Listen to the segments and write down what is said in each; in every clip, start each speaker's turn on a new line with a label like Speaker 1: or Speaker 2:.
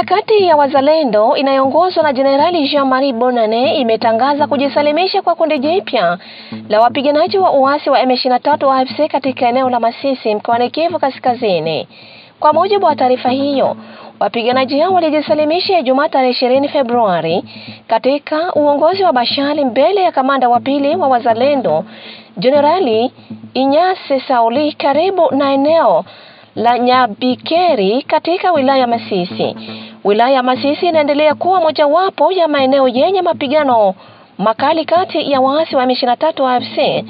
Speaker 1: Harakati ya Wazalendo inayoongozwa na Jenerali Jean-Marie Bonane imetangaza kujisalimisha kwa kundi jipya la wapiganaji wa uasi wa M23 AFC katika eneo la Masisi mkoani Kivu Kaskazini. Kwa mujibu wa taarifa hiyo, wapiganaji hao walijisalimisha Ijumaa tarehe 20 Februari katika uongozi wa Bashali mbele ya kamanda wa pili wa Wazalendo Jenerali Inyase Sauli karibu na eneo la Nyabikeri katika wilaya ya Masisi. Wilaya ya Masisi inaendelea kuwa mojawapo ya maeneo yenye mapigano makali kati ya waasi wa M23 AFC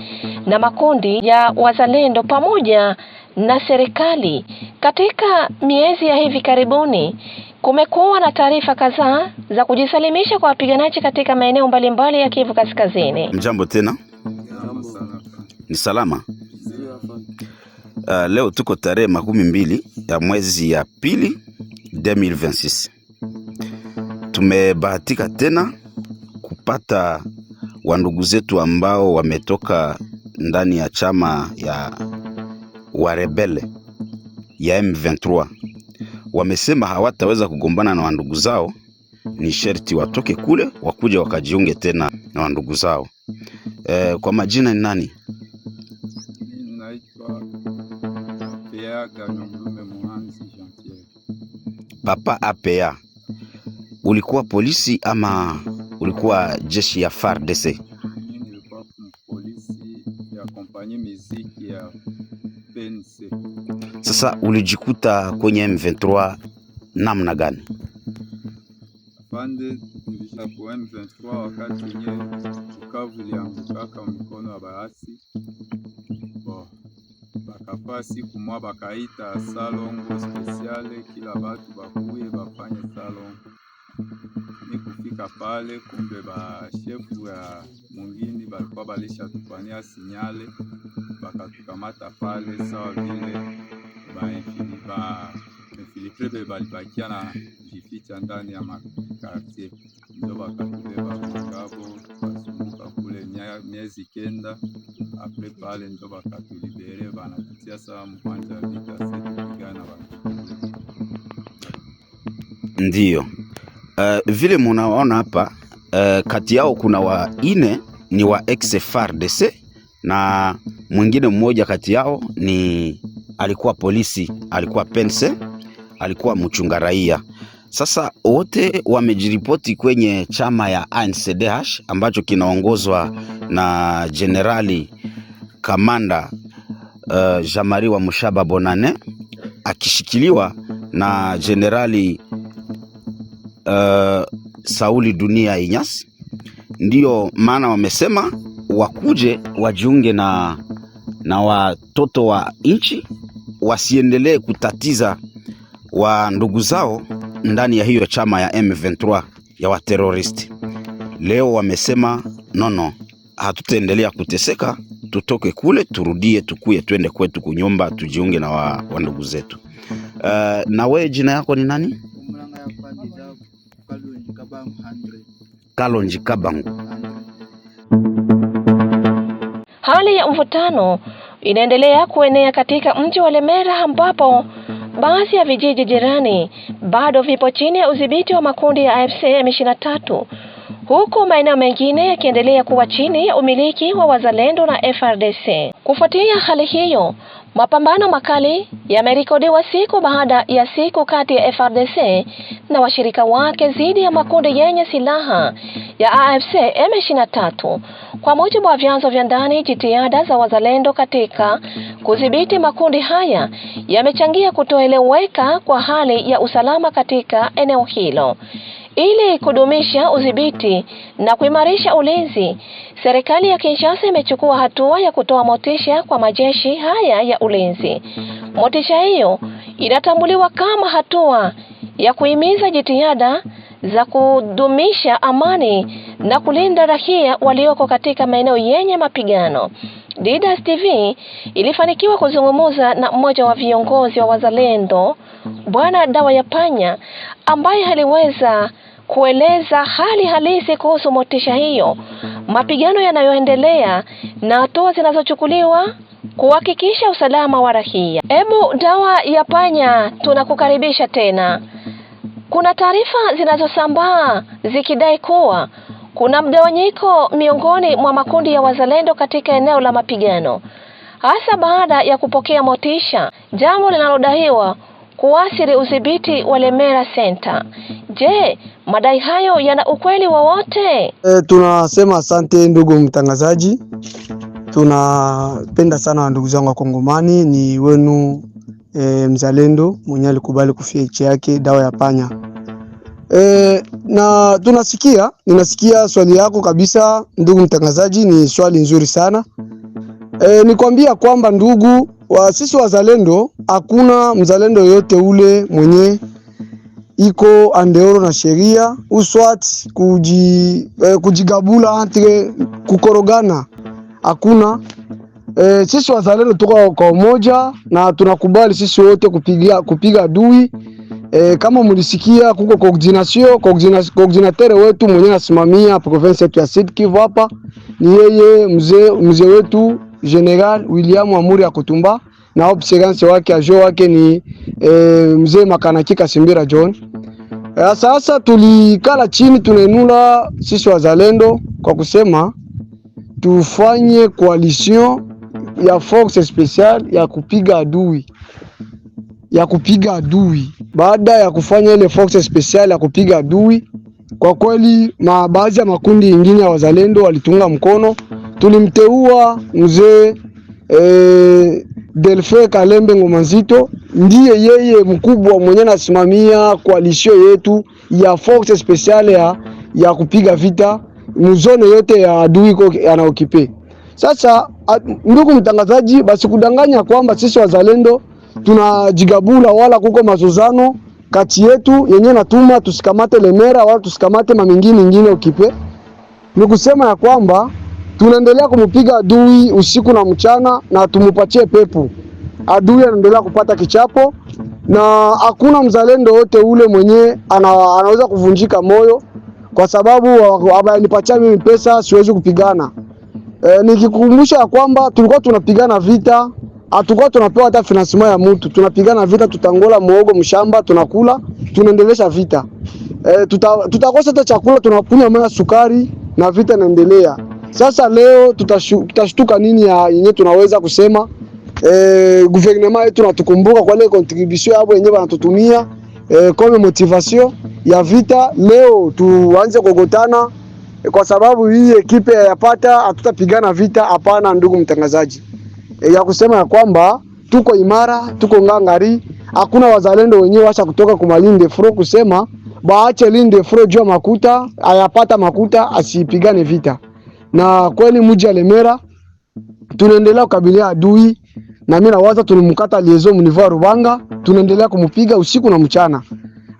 Speaker 1: na makundi ya Wazalendo pamoja na serikali. Katika miezi ya hivi karibuni kumekuwa na taarifa kadhaa za kujisalimisha kwa wapiganaji katika maeneo mbalimbali ya Kivu Kaskazini.
Speaker 2: Mjambo tena. Ni salama. Leo tuko tarehe 12 ya mwezi ya pili 2026. Tumebahatika tena kupata wandugu zetu ambao wametoka ndani ya chama ya warebele ya M23. Wamesema hawataweza kugombana na wandugu zao, ni sherti watoke kule wakuje wakajiunge tena na wandugu zao. Kwa majina ni nani? Papa APA. Ulikuwa polisi ama ulikuwa jeshi ya FARDC?
Speaker 3: Nilikuwa polisi ya kompanyia muziki ya PNC.
Speaker 2: Sasa ulijikuta kwenye M23 namna gani?
Speaker 3: Pande nilisha kwa M23 wakati yenyewe Bukavu ilianguka mikono ya baasi. Bakapa siku mwa bakaita salongo speciale kila batu bakuye bafanye salongo. Ni kufika pale kumbe ba shefu ya mwingine balikuwa balisha tufanyia sinyale bakatukamata pale sawa vile ba infiltrebe balibakia na jificha ndani ya makartier, ndio bakatubeba ngabo basumbuka kule miezi kenda. Apre pale ndio bakatulibere banatutia sawa mkwanja vita setu pigana bana.
Speaker 2: Ndiyo. Vile munaona hapa, kati yao kuna waine ni wa ex-FARDC na mwingine mmoja kati yao ni alikuwa polisi, alikuwa pense, alikuwa mchunga raia. Sasa wote wamejiripoti kwenye chama ya ANCDH ambacho kinaongozwa na Generali Kamanda Jean-Marie wa Mushaba Bonane akishikiliwa na Generali Sauli Dunia Inyasi. Ndiyo maana wamesema wakuje wajiunge na watoto wa nchi, wasiendelee kutatiza wa ndugu zao ndani ya hiyo chama ya M23 ya wateroristi. Leo wamesema nono, hatutaendelea kuteseka, tutoke kule turudie, tukuye twende kwetu kunyumba, tujiunge na wa ndugu zetu. Na wewe jina yako ni nani? Kalonji Kabangu.
Speaker 1: Hali ya mvutano inaendelea kuenea katika mji wa Lemera ambapo baadhi ya vijiji jirani bado vipo chini ya udhibiti wa makundi ya AFC M23, huku maeneo mengine yakiendelea kuwa chini ya umiliki wa Wazalendo na FARDC. Kufuatia hali hiyo, mapambano makali yamerekodiwa siku baada ya siku kati ya FARDC na washirika wake dhidi ya makundi yenye silaha ya AFC M23. Kwa mujibu wa vyanzo vya ndani, jitihada za Wazalendo katika kudhibiti makundi haya yamechangia kutoeleweka kwa hali ya usalama katika eneo hilo. Ili kudumisha udhibiti na kuimarisha ulinzi, serikali ya Kinshasa imechukua hatua ya kutoa motisha kwa majeshi haya ya ulinzi. Motisha hiyo inatambuliwa kama hatua ya kuhimiza jitihada za kudumisha amani na kulinda raia walioko katika maeneo yenye mapigano. Didas TV ilifanikiwa kuzungumza na mmoja wa viongozi wa Wazalendo, Bwana Dawa ya Panya, ambaye aliweza kueleza hali halisi kuhusu motisha hiyo, mapigano yanayoendelea na hatua zinazochukuliwa kuhakikisha usalama wa raia. Dawa ya Panya, tunakukaribisha tena. Kuna taarifa zinazosambaa zikidai kuwa kuna mgawanyiko miongoni mwa makundi ya wazalendo katika eneo la mapigano, hasa baada ya kupokea motisha, jambo linalodaiwa kuathiri udhibiti wa Lemera Center. Je, madai hayo yana ukweli wowote?
Speaker 4: Tunasema asante ndugu mtangazaji. Tunapenda sana ndugu zangu wa Kongomani, ni wenu mzalendo mwenye alikubali kufia nchi yake dawa ya panya. Na ninasikia swali yako kabisa ndugu mtangazaji, ni swali nzuri sana. Nikwambia kwamba ndugu sisi wazalendo, hakuna mzalendo yote ule mwenye iko andeoro na sheria uswat kujigabula entre kukorogana, hakuna. Sisi wazalendo tuko kwa umoja na tunakubali sisi wote kupiga adui. Kama mlisikia kuko coordinateur wetu mwenye nasimamia province yetu ya Sud Kivu hapa, ni yeye mzee wetu General William Amuri Akutumba, na observance wake ajo wake ni mzee Makanaki Kasimbira John. Sasa tulikala chini tunenula sisi wazalendo kwa kusema tufanye coalition ya force special ya kupiga adui. Baada ya kufanya ile force special ya kupiga adui, kwa kweli baadhi ya makundi mengine ya wazalendo walitunga mkono. Tulimteua mzee Delfe Kalembe Ngomanzito, ndiye yeye mkubwa mwenye nasimamia coalition yetu ya force special ya kupiga vita mzone yote ya adui anaokipe. Sasa ndugu mtangazaji, basi kudanganya kwamba sisi wazalendo tunajigabula wala kuko mazozano kati yetu yenye natuma tusikamate Lemera wala tusikamate mamingine ingine ukipe, ni kusema ya kwamba tunaendelea kumupiga adui usiku na mchana na tumupatie pepo. Adui anaendelea kupata kichapo na hakuna mzalendo wote ule mwenye anaweza kuvunjika moyo kwa sababu wanipatia mimi pesa siwezi kupigana. Nikikukumbusha kwamba tulikuwa tunapigana vita, hatukuwa tunapewa hata financement ya mtu. Tunapigana vita, tutangola muogo mshamba, tunakula, tunaendelesha vita. Tutakosa hata chakula, tunakunywa maji sukari na vita inaendelea. Sasa leo tutashtuka nini yenyewe tunaweza kusema gouvernement yetu natukumbuka kwa ile contribution yao yenyewe wanatutumia kama motivation ya vita. Leo tuanze kugotana kwa sababu hii ekipe yapata hatutapigana vita? Hapana ndugu mtangazaji, ya kusema ya kwamba tuko imara, tuko ngangari. Hakuna wazalendo wenyewe washa kutoka kumalinde fro kusema baache linde fro jua makuta, ayapata makuta asipigane vita. Na kweli mji wa Lemera tunaendelea kukabilia adui, na mimi nawaza tunimkata liezo mnivoa Rubanga, tunaendelea kumupiga usiku na mchana.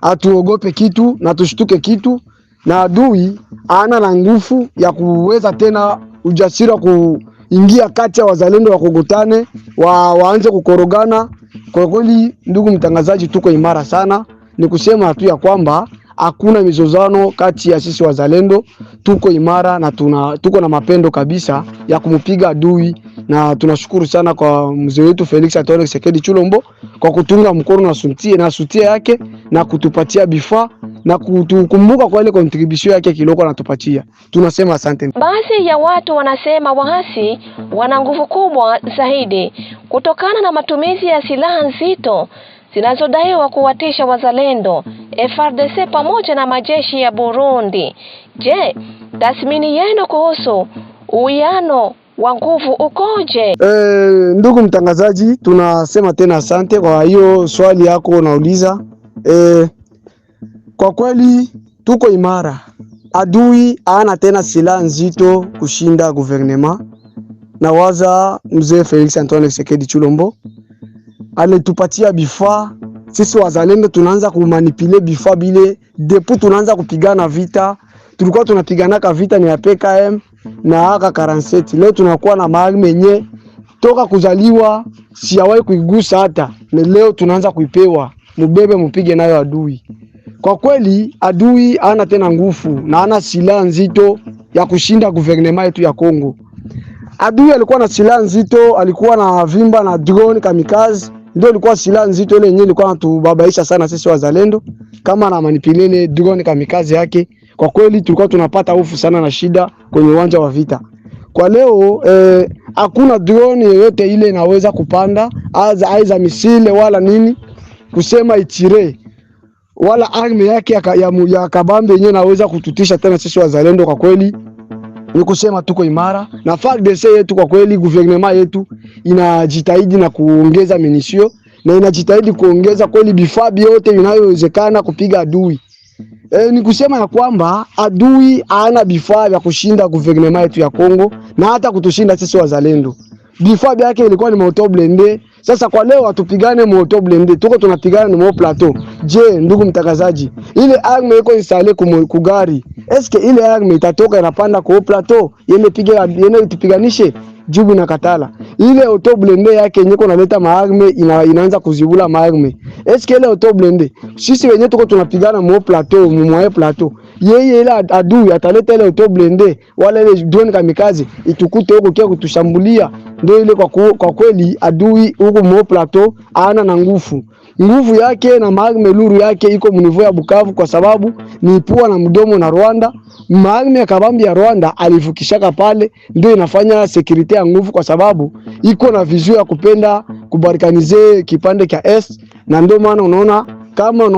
Speaker 4: Atuogope kitu na tushtuke kitu, na adui ana na nguvu ya kuweza tena ujasiri kuingia kati ya wazalendo wa kugutane waanze kukorogana. Kwa kweli ndugu mtangazaji, tuko imara sana. Ni kusema tu ya kwamba hakuna mizozano kati ya sisi wazalendo, tuko imara na tuko na mapendo kabisa ya kumupiga adui. Na tunashukuru sana kwa mzee wetu Felix Antoine Tshisekedi Tshilombo kwa kutunga mkono na sutia yake na kutupatia bifaa na kutukumbuka kwa ile contribution yake kiloko anatupatia. Tunasema asante.
Speaker 1: Baadhi ya watu wanasema waasi wana nguvu kubwa zaidi kutokana na matumizi ya silaha nzito zinazodaiwa kuwatisha wazalendo, FARDC pamoja na majeshi ya Burundi. Je, tathmini yenu kuhusu uwiano wa nguvu ukoje?
Speaker 4: Ndugu mtangazaji, tunasema tena asante kwa hiyo swali yako unauliza. Kwa kweli tuko imara. Adui hana tena silaha nzito kushinda gouvernement. Na waza mzee Felix Antoine Tshisekedi Tshilombo alitupatia bifaa. Sisi wazalendo tunaanza kumanipule bifaa bile depuis tunaanza kupigana vita. Tulikuwa tunapiganaka vita ni ya PKM na AK-47. Leo tunakuwa na maarme yenye toka kuzaliwa siyawahi kuigusa hata. Na leo tunaanza kuipewa. Mubebe mpige nayo adui. Kwa kweli adui hana tena nguvu na hana silaha nzito ya kushinda gouvernement yetu ya Kongo. Adui alikuwa na silaha nzito, alikuwa na vimba na drone kamikaze, ndio ilikuwa silaha nzito ile yenyewe ilikuwa inatubabaisha sana sisi wazalendo, kama na manipulele drone kamikaze yake. Kwa kweli tulikuwa tunapata hofu sana na shida kwenye uwanja wa vita. Kwa leo hakuna drone yoyote ile inaweza kupanda aiza misile wala nini kusema itire, wala arme yake ya kabambe yenyewe inaweza kututisha tena sisi wazalendo. Kwa kweli ni kusema tuko imara na FARDC yetu. Kwa kweli gouvernement yetu inajitahidi na kuongeza minisio na inajitahidi kuongeza kweli vifaa vyote vinayowezekana kupiga adui. Ni kusema ya kwamba adui hana vifaa vya kushinda gouvernement yetu ya Kongo na hata kutushinda sisi wazalendo. Vifaa vyake ilikuwa ni moto blende. Sasa kwa leo atupigane moto blende, tuko tunapigana ni mo plateau. Je, ndugu mtangazaji, ile arme iko installe ku gari, eske ile arme itatoka inapanda kwa plateau yene tupiganishe? Jibu na katala. Ile auto blende yake yenyewe naleta maarme inaanza kuzibula maarme. Eske ile auto blende sisi wenyewe tuko tunapigana mo plateau, mmoe plateau. Yeye ile adui ataleta ile auto blende wala ile drone kamikaze itukute huko kia kutushambulia. Ndio ile kwa kweli adui huko mo plateau ana na nguvu yake na maarme luru yake iko mnivo ya Bukavu, kwa sababu ni pua na mdomo na Rwanda. Maarme ya kabambi ya Rwanda alivukishaka pale, ndio inafanya security ya nguvu, kwa sababu iko na vision ya kupenda kubarikanize kipande cha est. Na ndio maana unaona kama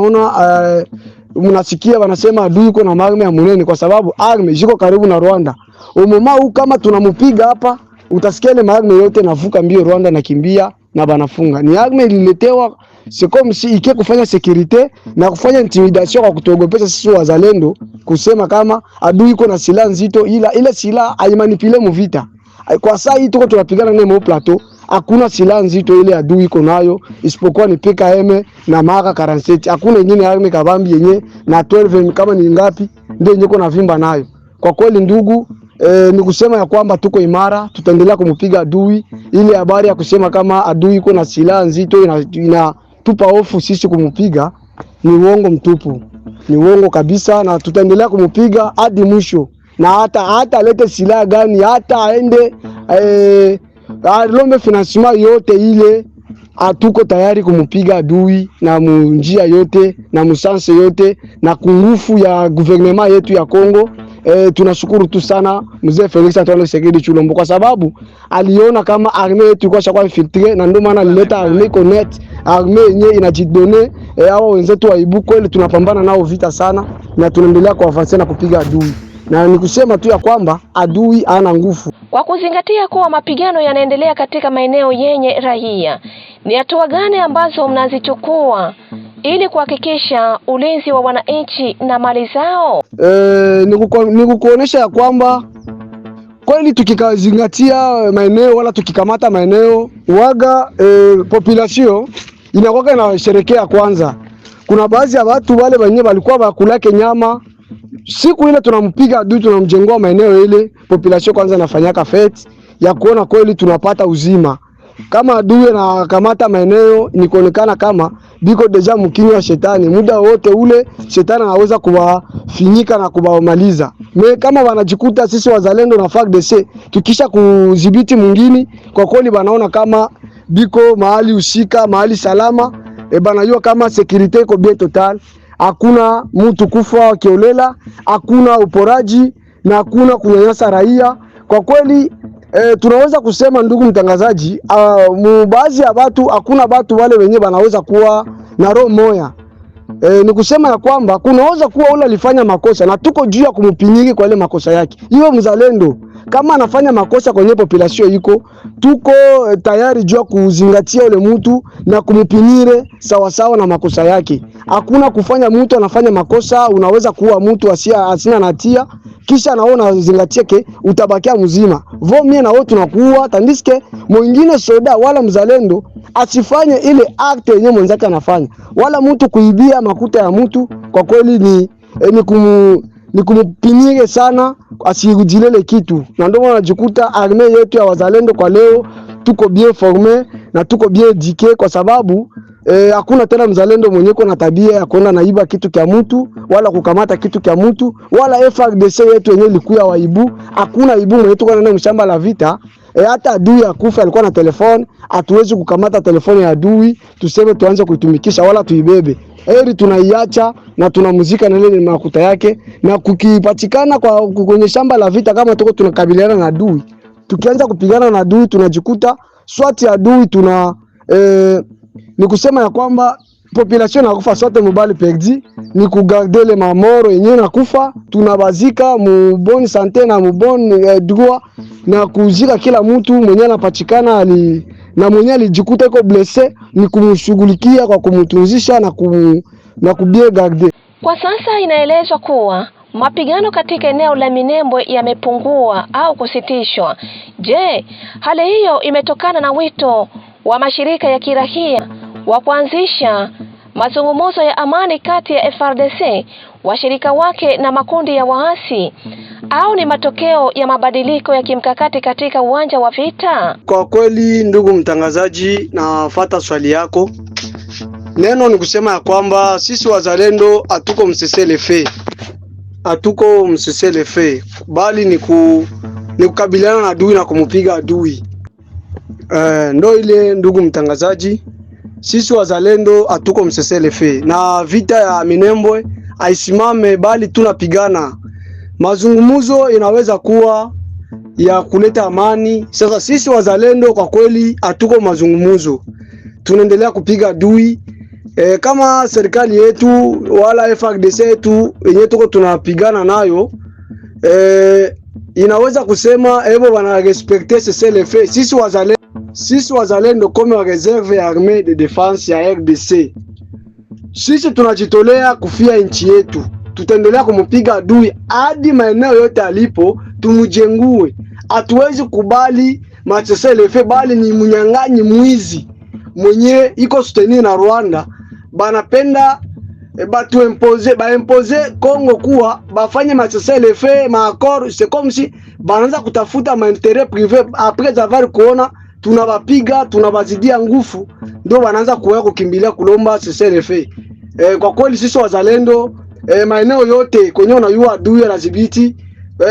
Speaker 4: mnasikia wanasema adui iko na maarme ya munene, kwa sababu arme ziko karibu na Rwanda. Umoma huu kama tunamupiga hapa, utasikia ile maarme yote navuka mbio Rwanda na kimbia na banafunga. Ni arme ililetewa comme si ike kufanya security na kufanya intimidation kwa kutuogopesha sisi wazalendo, kusema kama adui iko na silaha nzito, ila ile silaha haimanipule mu vita. Kwa saa hii tuko tunapigana naye mo plateau, hakuna silaha nzito ile adui iko nayo isipokuwa ni PKM na Maka 47. Hakuna nyingine arme kabambi yenye na 12 kama ni ngapi ndio yenye iko na vimba nayo. Kwa kweli ndugu, ni kusema ya kwamba tuko imara, tutaendelea kumupiga adui. Ile habari ya kusema kama adui iko na silaha nzito inatupa hofu sisi kumupiga ni uongo mtupu, ni uongo kabisa, na tutaendelea kumupiga hadi mwisho. Na hata alete silaha gani, hata aende alombe financement yote ile, atuko tayari kumupiga adui na njia yote na musanse yote na kungufu ya gouvernement yetu ya Kongo. Tunashukuru tu sana mzee Felix Antoine Tshisekedi Tshilombo, kwa sababu aliona kama arme yetu kwa shaka infiltre, na ndio maana alileta arme connect, arme yenyewe inajidone. Hao wenzetu wa Ibu kweli tunapambana nao vita sana, na tunaendelea kuavancer na kupiga adui, na nikusema tu ya kwamba adui ana nguvu.
Speaker 1: Kwa kuzingatia kuwa mapigano yanaendelea katika maeneo yenye raia, ni hatua gani ambazo mnazichukua ili kuhakikisha ulinzi wa wananchi na mali zao? Nikukuonesha ya kwamba kweli tukikazingatia maeneo wala tukikamata maeneo waga, population inakuwa inasherekea kwanza. Kuna baadhi ya watu wale wenyewe walikuwa bakulake nyama, siku ile tunampiga adui tunamjengoa maeneo ile, population kwanza inafanyaka fete ya kuona kweli tunapata uzima. Kama adui na kamata maeneo ni kuonekana kama biko deja mkinyo wa shetani, muda wote ule shetani anaweza kuwafinyika na kubamaliza. Kama wanajikuta sisi wazalendo na FARDC tukisha kudhibiti mwingine, kwa kweli banaona kama biko mahali usika, mahali salama, banajua kama security iko bien total. Hakuna mtu kufa kiolela, hakuna uporaji na hakuna kunyanyasa raia. Kwa kweli tunaweza kusema ndugu mtangazaji, baadhi ya watu, hakuna watu wale wenyewe wanaweza kuwa na roho moya. Ni kusema ya kwamba kunaweza kuwa ule alifanya makosa na tuko juu ya kumpinyiki kwa ile makosa yake. Hiyo mzalendo kama anafanya makosa kwenye population iko, tuko tayari juu ya kuzingatia ule mtu na kumpinyire sawa sawa na makosa yake. Hakuna kufanya mtu anafanya makosa unaweza kuwa mtu asina natia kisha naona zingatia ke utabakia mzima. Vomie na wote tunakuwa tandiske mwingine soda wala mzalendo asifanye ile act yenyewe mwenzake anafanya, wala mtu kuibia makuta ya mtu. Kwa kweli ni kumupinyike sana asijilele kitu, na ndio unajikuta arme yetu ya wazalendo kwa leo tuko bien formé na tuko bien éduqué, kwa sababu hakuna tena mzalendo mwenye na tabia ya kwenda naiba kitu kia mtu wala kukamata kitu kia mtu, wala FARDC yetu yenyewe likuya waibu. Hakuna ibu mwenye tuko naenda mshamba la vita
Speaker 4: hata adui akufa alikuwa na telefoni, hatuwezi kukamata telefoni ya adui tuseme tuanze kuitumikisha wala tuibebe. Heri tunaiacha na tunamuzika na ile makuta yake, na kukipatikana kwa kwenye shamba la vita kama tuko tunakabiliana na adui, tukianza kupigana na adui tunajikuta swati adui ni kusema ya kwamba population nakufa sote mubali perdi, ni kugardele mamoro yenyewe nakufa, tunabazika muboni sante na muboni droit na kuzika kila mtu mwenye anapatikana na mwenye alijikuta iko blesse, ni kumshughulikia kwa kumtunzisha na kubie garde.
Speaker 1: Kwa sasa inaelezwa kuwa mapigano katika eneo la Minembwe yamepungua au kusitishwa. Je, hali hiyo imetokana na wito wa mashirika ya kirahia wa kuanzisha mazungumzo ya amani kati ya FARDC, washirika wake na makundi ya waasi, au ni matokeo ya mabadiliko ya kimkakati katika uwanja wa vita?
Speaker 4: Kwa kweli ndugu mtangazaji, nafuata swali yako. Neno ni kusema ya kwamba sisi wazalendo hatuko mseselefe, bali ni kukabiliana na adui na kumupiga adui. Ndo ile ndugu mtangazaji, sisi wazalendo hatuko mseselefe, na vita ya Minembwe haisimame, bali tunapigana. Mazungumzo inaweza kuwa ya kuleta amani. Sasa sisi wazalendo kwa kweli hatuko mazungumzo, tunaendelea kupiga adui. Kama serikali yetu wala FARDC yetu yenyewe tuko tunapigana nayo, inaweza kusema hivyo wana respecter CCLF. Sisi wazalendo kama reserve ya armée de défense ya RDC, sisi tunajitolea kufia nchi yetu, tutaendelea kumupiga adui hadi maeneo yote alipo tumujengue. Hatuwezi kubali CCLF, bali ni mnyang'anyi mwizi mwenye iko susteni na Rwanda, banapenda impose Kongo kuwa bafanye CCLF maakor. C'est comme si banaanza kutafuta mainteret privé après avoir kuona tunawapiga tunawazidia nguvu, ndio wanaanza kukimbilia kulomba CCLF. Kwa kweli sisi wazalendo maeneo yote kwenye unayua adui anadhibiti,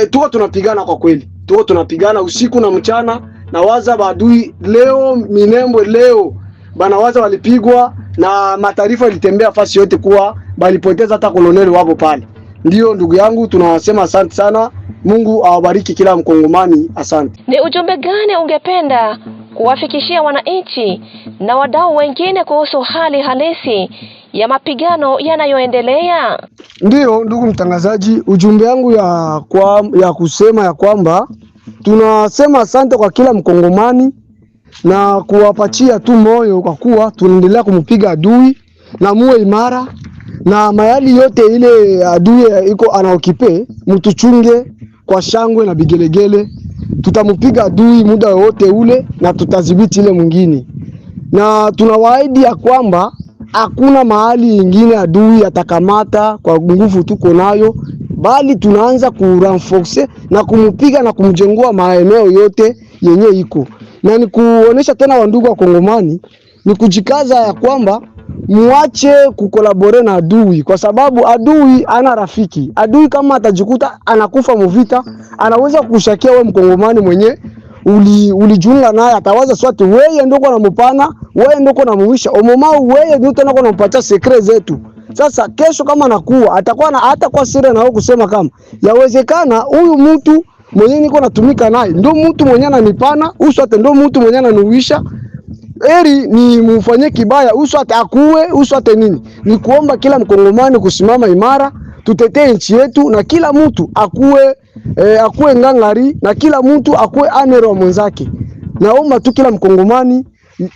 Speaker 4: tuko tunapigana. Kwa kweli tuko tunapigana usiku na mchana, na waza badui leo Minembwe leo banawaza walipigwa na mataarifa ilitembea fasi yote kuwa balipoteza hata koloneli wapo pale. Ndio ndugu yangu, tunasema asante sana. Mungu awabariki kila Mkongomani. Asante.
Speaker 1: Ni ujumbe gani ungependa kuwafikishia wananchi na wadau wengine kuhusu hali halisi ya mapigano yanayoendelea?
Speaker 4: Ndio ndugu mtangazaji, ujumbe wangu ya kusema ya kwamba tunasema asante kwa kila Mkongomani na kuwapatia tu moyo, kwa kuwa tunaendelea kumupiga adui na muwe imara, na mayali yote ile adui iko anaokipe mtuchunge kwa shangwe na bigelegele. Tutamupiga adui muda wote ule na tutadhibiti ile mwingine, na tunawaahidi ya kwamba hakuna mahali ingine adui atakamata kwa nguvu tuko nayo, bali tunaanza kurenforcer na kumupiga na kumjengua maeneo yote yenye iko. Na ni kuonesha tena wandugu wa Kongomani, ni kujikaza ya kwamba muache kukolabore na adui, kwa sababu adui ana rafiki. Adui kama atajikuta anakufa mvita, anaweza kushakia wewe Mkongomani mwenye ulijiunga naye, atawaza swati wewe ndio uko mpana, wewe ndio uko muisha omomau, wewe ndio tena uko unampatia secret zetu. Sasa kesho kama nakuwa atakuwa kwa siri na wewe kusema kama yawezekana huyu mtu mwenye niko natumika naye ndio mtu mwenye ananipana, uswate ndio mtu mwenye ananuisha. Eri ni mufanye kibaya, uswate akuwe, uswate nini. Ni kuomba kila Mkongomani kusimama imara, tutetee nchi yetu, na kila mtu akuwe ngangari, na kila mtu akuwe anero wa mwenzake. Naomba tu kila Mkongomani,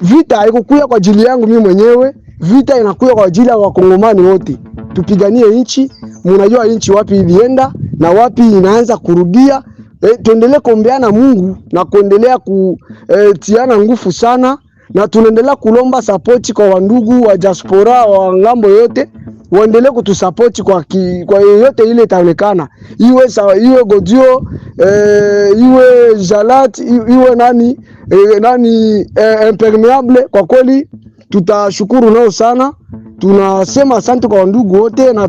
Speaker 4: vita haikukuya kwa ajili yangu mimi mwenyewe, vita inakuya kwa ajili ya Wakongomani wote. Tupiganie nchi. Mnajua nchi wapi ilienda na wapi inaanza kurudia. Tuendelee kuombeana Mungu na kuendelea kutiana nguvu sana, na tunaendelea kulomba support kwa wandugu wa diaspora wa ngambo yote, waendelee kutusupport kwa yote ile itaonekana, iwe Godio, iwe Jalat, iwe nani impermeable. Kwa kweli tutashukuru nao sana. Tunasema asante kwa wandugu wote, na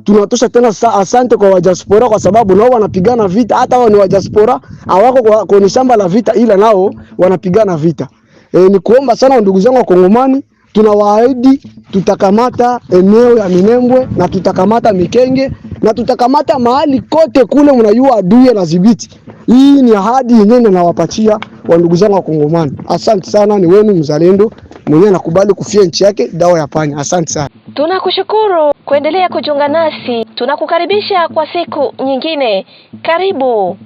Speaker 4: tunatosha tena asante kwa wajaspora, kwa sababu nao wanapigana vita. Hata wao ni wajaspora, hawako kwenye shamba la vita, ila nao wanapigana vita. Ni kuomba sana ndugu zangu wa Kongomani, tunawaahidi tutakamata eneo ya Minembwe na tutakamata Mikenge na tutakamata mahali kote kule mnajua adui anadhibiti. Hii ni ahadi yenyewe nawapatia wa ndugu zangu wa Kongomani. Asante sana, ni wenu mzalendo mwenyewe nakubali kufia nchi yake dawa ya panya. Asante sana.
Speaker 1: Tunakushukuru kuendelea kujiunga nasi. Tunakukaribisha kwa siku nyingine. Karibu.